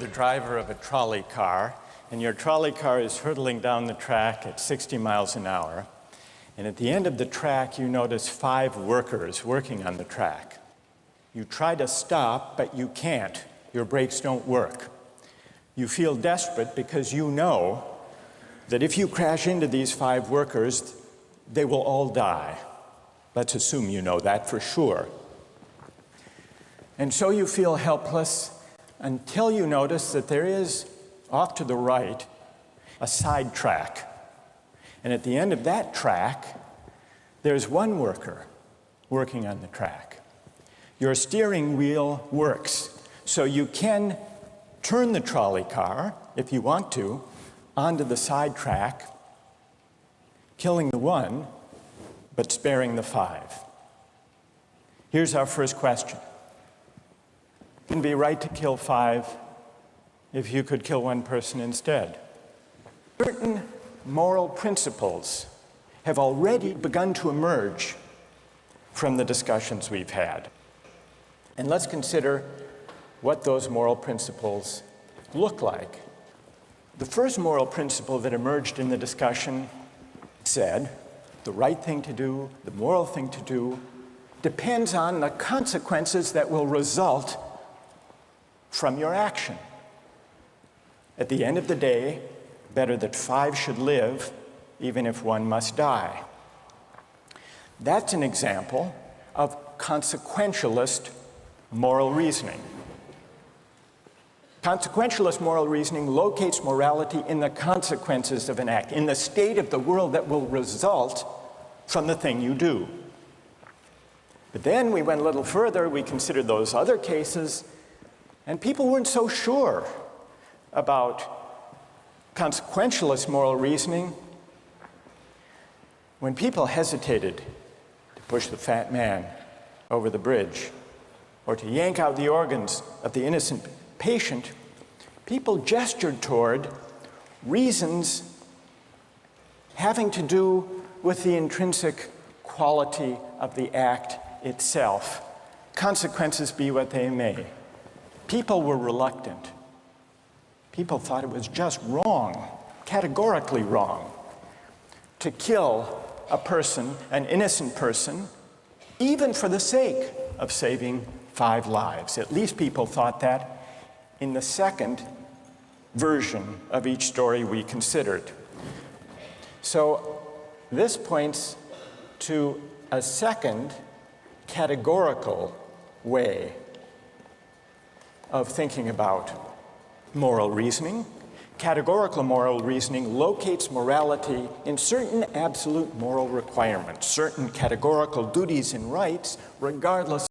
the driver of a trolley car, and your trolley car is hurtling down the track at 60 miles an hour, and at the end of the track you notice 5 workers working on the track. You try to stop, but you can't. Your brakes don't work. You feel desperate because you know that if you crash into these 5 workers, they will all die. Let's assume you know that for sure. And so you feel helpless until you notice that there is, off to the right, a side track. And at the end of that track, there's one worker working on the track. Your steering wheel works, so you can turn the trolley car, if you want to, onto the side track, killing the one, but sparing the 5. Here's our first question. It can be right to kill 5 if you could kill 1 person instead. Certain moral principles have already begun to emerge from the discussions we've had. And let's consider what those moral principles look like. The first moral principle that emerged in the discussion said the right thing to do, the moral thing to do, depends on the consequences that will result from your action. At the end of the day, better that 5 should live, even if 1 must die. That's an example of consequentialist moral reasoning. Consequentialist moral reasoning locates morality in the consequences of an act, in the state of the world that will result from the thing you do. But then we went a little further, we considered those other cases, and people weren't so sure about consequentialist moral reasoning. When people hesitated to push the fat man over the bridge or to yank out the organs of the innocent patient, people gestured toward reasons having to do with the intrinsic quality of the act itself, consequences be what they may. People were reluctant. People thought it was just wrong, categorically wrong, to kill a person, an innocent person, even for the sake of saving 5 lives. At least people thought that in the second version of each story we considered. So this points to a second categorical way of thinking about moral reasoning. Categorical moral reasoning locates morality in certain absolute moral requirements, certain categorical duties and rights, regardless